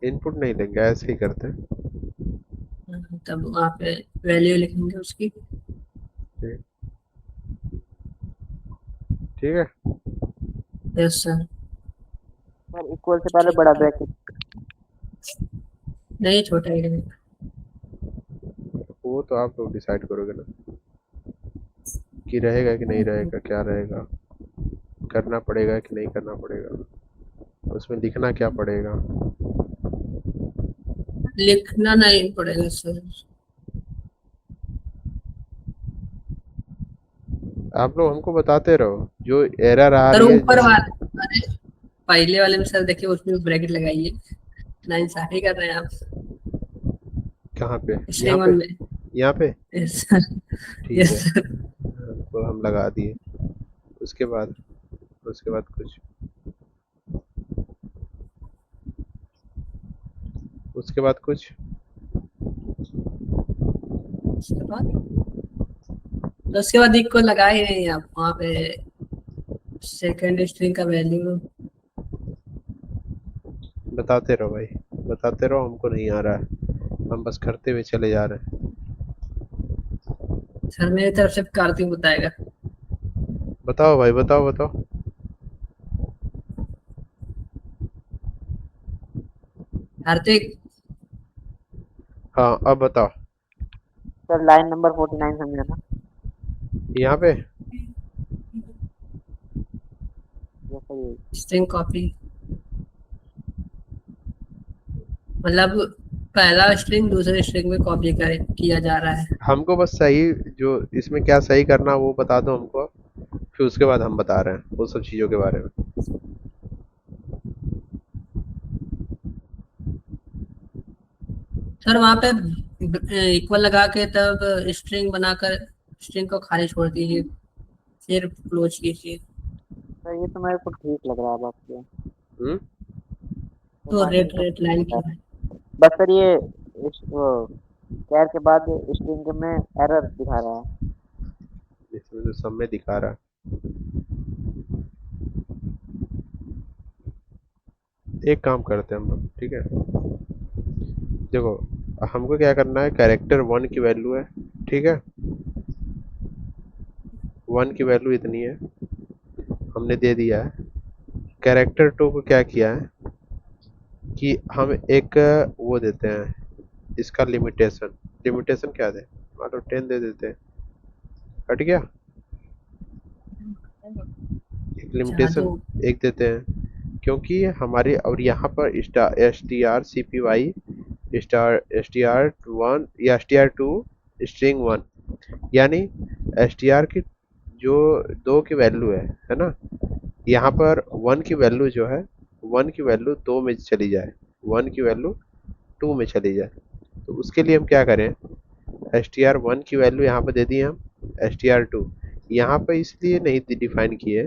Speaker 1: इनपुट नहीं लेंगे, ऐसे ही करते हैं।
Speaker 2: तब वहाँ पे वैल्यू लिखेंगे उसकी।
Speaker 1: ठीक, ठीक है।
Speaker 2: Yes sir.
Speaker 4: सर इक्वल से पहले
Speaker 2: ठीक
Speaker 4: बड़ा
Speaker 2: है,
Speaker 4: ब्रैकेट।
Speaker 2: नहीं छोटा ही रहेगा।
Speaker 1: वो तो आप लोग डिसाइड करोगे ना कि रहेगा कि नहीं रहेगा, क्या रहेगा, करना पड़ेगा कि नहीं करना पड़ेगा, उसमें लिखना क्या पड़ेगा।
Speaker 2: लिखना नहीं पड़ेगा सर।
Speaker 1: आप लोग हमको बताते रहो जो एरर आ
Speaker 2: सर
Speaker 1: रही है
Speaker 2: ऊपर
Speaker 1: जैसे।
Speaker 2: वाला, अरे पहले वाले में सर देखिए उसमें ब्रैकेट लगाइए। नाइंसाफी कर रहे हैं आप।
Speaker 1: कहाँ पे? यहाँ
Speaker 2: स्ट्रिंग
Speaker 1: पे?
Speaker 2: वन में।
Speaker 1: यहाँ पे?
Speaker 2: Yes sir.
Speaker 1: ठीक
Speaker 2: यस
Speaker 1: है,
Speaker 2: सर।
Speaker 1: तो हम लगा दिए। उसके बाद, उसके बाद कुछ, उसके बाद कुछ।
Speaker 2: उसके बाद, तो उसके बाद एक को लगा ही नहीं आप वहाँ पे। सेकंड स्ट्रिंग का वैल्यू।
Speaker 1: बताते रहो भाई, बताते रहो, हमको नहीं आ रहा है, हम बस करते हुए चले जा रहे हैं।
Speaker 2: सर मेरी तरफ से कार्तिक बताएगा।
Speaker 1: बताओ भाई, बताओ बताओ।
Speaker 2: कार्तिक।
Speaker 1: हाँ अब बताओ।
Speaker 4: सर लाइन नंबर 49 समझे ना?
Speaker 1: यहाँ पे?
Speaker 4: ये सर यही।
Speaker 2: स्ट्रिंग कॉपी, मतलब पहला स्ट्रिंग दूसरे स्ट्रिंग में कॉपी कर किया जा रहा है।
Speaker 1: हमको बस सही, जो इसमें क्या सही करना वो बता दो हमको, फिर उसके बाद हम बता रहे हैं वो सब चीज़ों के बारे में।
Speaker 2: सर वहाँ पे इक्वल लगा के तब स्ट्रिंग बनाकर स्ट्रिंग को खाली छोड़ दीजिए, फिर क्लोज कीजिए।
Speaker 4: सर ये तो मेरे को ठीक लग रहा है बात ये।
Speaker 1: हम्म।
Speaker 4: तो
Speaker 2: तो
Speaker 4: बाकी
Speaker 2: रेड
Speaker 4: तो
Speaker 2: रेड लाइन
Speaker 4: ठीक है।
Speaker 2: की है।
Speaker 4: बस सर ये वो कैर के बाद स्ट्रिंग में एरर दिखा रहा है।
Speaker 1: इसमें तो सब में दिखा रहा है। एक काम करते हैं हम लोग, ठीक है। देखो, हमको क्या करना है, कैरेक्टर वन की वैल्यू है, ठीक है। वन की वैल्यू इतनी है, हमने दे दिया है। कैरेक्टर टू को क्या किया है कि हम एक वो देते हैं, इसका लिमिटेशन। लिमिटेशन क्या दे, मान लो 10 दे देते हैं, हट गया। एक लिमिटेशन
Speaker 2: जादू।
Speaker 1: एक देते हैं, क्योंकि हमारे और यहाँ पर S T R C P Y star S T R one या S T R two string one, यानी एस टी आर की जो दो की वैल्यू है ना, यहाँ पर वन की वैल्यू जो है, वन की वैल्यू दो में चली जाए, वन की वैल्यू टू में चली जाए। तो उसके लिए हम क्या करें, एस टी आर वन की वैल्यू यहाँ पर दे दी हम, एस टी आर टू यहाँ पर इसलिए नहीं डिफाइन किए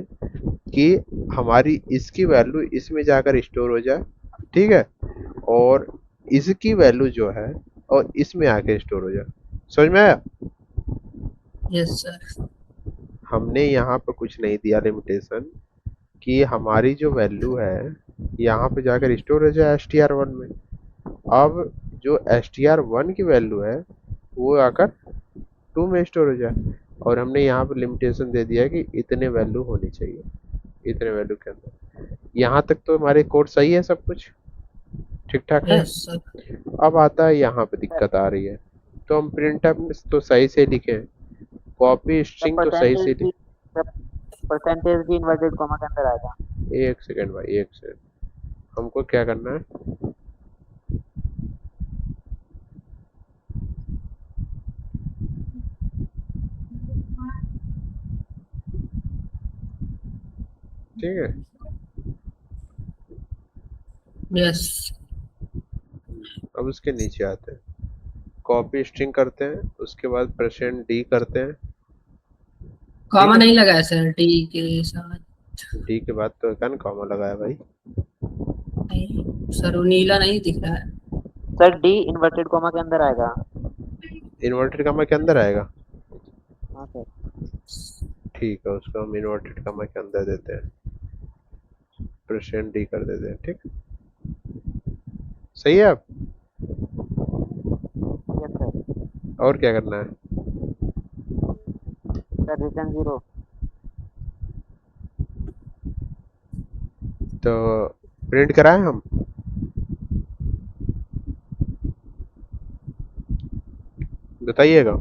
Speaker 1: कि हमारी इसकी वैल्यू इसमें जाकर स्टोर हो जाए, ठीक है, और इसकी वैल्यू जो है और इसमें आके स्टोर हो जाए। समझ में आया?
Speaker 2: Yes sir.
Speaker 1: हमने यहाँ पर कुछ नहीं दिया लिमिटेशन कि हमारी जो वैल्यू है यहाँ पे जाकर स्टोर हो जाए एस टी आर वन में। अब जो एस टी आर वन की वैल्यू है वो आकर टू में स्टोर हो जाए, और हमने यहाँ पर लिमिटेशन दे दिया है कि इतने वैल्यू होनी चाहिए, इतने वैल्यू के अंदर। यहाँ तक तो हमारे कोड सही है, सब कुछ ठीक ठाक है।
Speaker 2: Yes sir.
Speaker 1: अब आता है यहाँ पे दिक्कत आ रही है, तो हम प्रिंट तो सही से लिखे, कॉपी
Speaker 4: सर
Speaker 1: स्ट्रिंग तो सही से लिखे।
Speaker 4: परसेंटेज भी इन्वर्टेड कॉमा के अंदर आएगा।
Speaker 1: एक सेकेंड भाई, एक सेकेंड, हमको क्या करना है, ठीक है।
Speaker 2: यस।
Speaker 1: अब उसके नीचे आते हैं, कॉपी स्ट्रिंग करते हैं, उसके बाद परसेंट डी करते हैं। ठीक
Speaker 2: कॉमा
Speaker 1: है,
Speaker 2: नहीं लगाया सर डी के साथ।
Speaker 1: डी के बाद तो कौन कॉमा लगाया भाई?
Speaker 2: नहीं, सर वो नीला नहीं दिख रहा है।
Speaker 4: सर डी इन्वर्टेड कॉमा के अंदर आएगा।
Speaker 1: इन्वर्टेड कॉमा के अंदर आएगा?
Speaker 4: हाँ सर।
Speaker 1: ठीक है, उसको हम इन्वर्टेड कॉमा के अंदर देते हैं, परसेंट डी कर देते हैं। ठीक, सही है। अब
Speaker 4: यस सर।
Speaker 1: और क्या करना है?
Speaker 4: Sir return 0।
Speaker 1: तो प्रिंट कराएं हम? बताइएगा।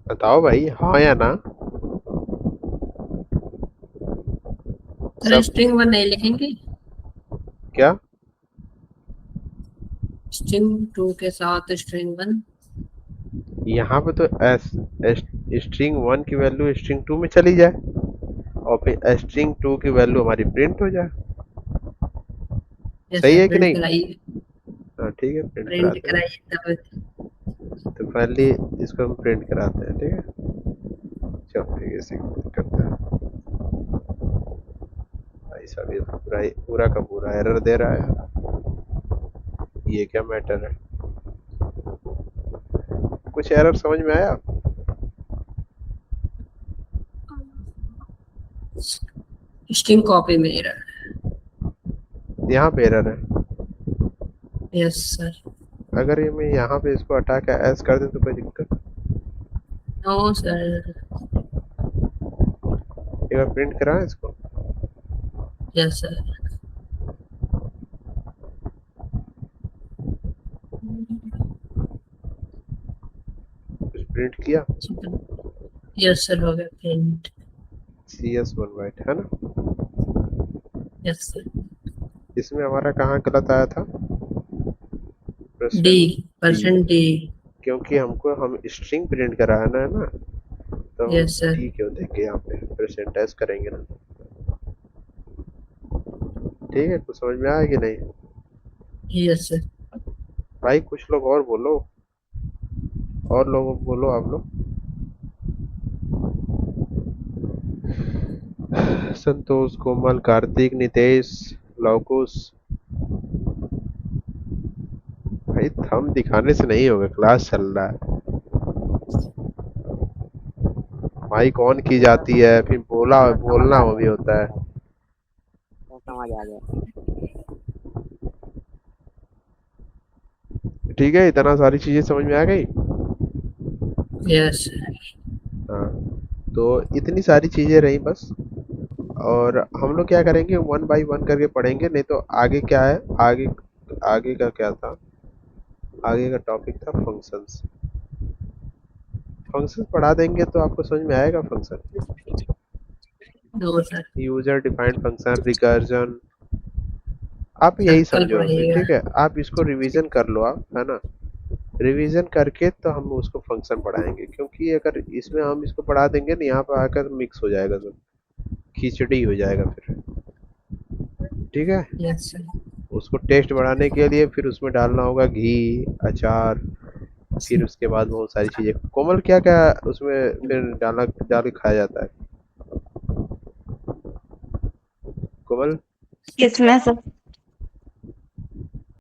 Speaker 1: बताओ भाई, हाँ या ना?
Speaker 2: सर
Speaker 1: सब
Speaker 2: स्ट्रिंग 1 नहीं लिखेंगे?
Speaker 1: क्या?
Speaker 2: स्ट्रिंग 2 के साथ स्ट्रिंग 1।
Speaker 1: यहाँ पे तो स्ट्रिंग 1 की वैल्यू स्ट्रिंग 2 में चली जाए और फिर स्ट्रिंग 2 की वैल्यू हमारी प्रिंट हो जाए।
Speaker 2: यस
Speaker 1: सही
Speaker 2: सर,
Speaker 1: है कि
Speaker 2: प्रिंट
Speaker 1: नहीं?
Speaker 2: कराइए।
Speaker 1: हाँ ठीक है, प्रिंट
Speaker 2: प्रिंट
Speaker 1: कराते
Speaker 2: कराइए तब।
Speaker 1: हैं। तो फाइनली इसको हम प्रिंट कराते हैं। ठीक है, चलो ठीक है, इसी को करते हैं। भाई साहब ये तो पूरा का पूरा एरर दे रहा है, ये क्या मैटर है? कुछ एरर समझ में आया?
Speaker 2: स्ट्रिंग कॉपी में एरर।
Speaker 1: यहाँ पे एरर है।
Speaker 2: Yes sir.
Speaker 1: अगर ये मैं यहाँ पे इसको हटा के एस कर दूं तो कोई दिक्कत?
Speaker 2: No sir.
Speaker 1: एक बार प्रिंट कराएं इसको।
Speaker 2: Yes sir.
Speaker 1: कुछ प्रिंट किया?
Speaker 2: यस सर, हो गया प्रिंट।
Speaker 1: CS1 वाइट है ना?
Speaker 2: Yes sir.
Speaker 1: इसमें हमारा कहाँ गलत आया था?
Speaker 2: D,
Speaker 1: D,
Speaker 2: percent D.
Speaker 1: क्योंकि हम स्ट्रिंग प्रिंट कराना है ना, तो हम
Speaker 2: यस सर।
Speaker 1: डी क्यों देंगे यहाँ पे? परसेंटेज करेंगे ना। ठीक है, कुछ समझ में आया कि नहीं?
Speaker 2: Yes sir.
Speaker 1: भाई कुछ लोग और बोलो, और लोगों को बोलो आप लोग। संतोष, कोमल, कार्तिक, नितेश, लवकुश। भाई थंब दिखाने से नहीं होगा, क्लास चल रहा है। माइक ऑन की जाती है, फिर बोलना वो भी होता है।
Speaker 4: समझ आ गया।
Speaker 1: ठीक है, इतना सारी चीजें समझ में आ गई।
Speaker 2: यस।
Speaker 1: हाँ, तो इतनी सारी चीजें रही बस। और हम लोग क्या करेंगे, 1 बाई 1 करके पढ़ेंगे, नहीं तो आगे क्या है, आगे आगे का क्या था? आगे का टॉपिक था फंक्शंस। फंक्शन पढ़ा देंगे तो आपको समझ में आएगा function.
Speaker 2: No sir.
Speaker 1: User defined function, recursion, आप यही
Speaker 2: कल
Speaker 1: समझो अभी।
Speaker 2: पढ़ाइएगा।
Speaker 1: ठीक है, आप इसको रिवीजन कर लो आप, है ना? रिवीजन करके तो हम उसको फंक्शन पढ़ाएंगे, क्योंकि अगर इसमें हम इसको पढ़ा देंगे ना, यहाँ पर आकर मिक्स हो जाएगा, सब खिचड़ी हो जाएगा फिर। ठीक है,
Speaker 2: यस सर।
Speaker 1: उसको टेस्ट बढ़ाने के लिए फिर उसमें डालना होगा घी, अचार, फिर उसके बाद बहुत सारी चीजें। कोमल क्या क्या उसमें फिर डाल के खाया जाता है? कोमल
Speaker 3: किसमें सब?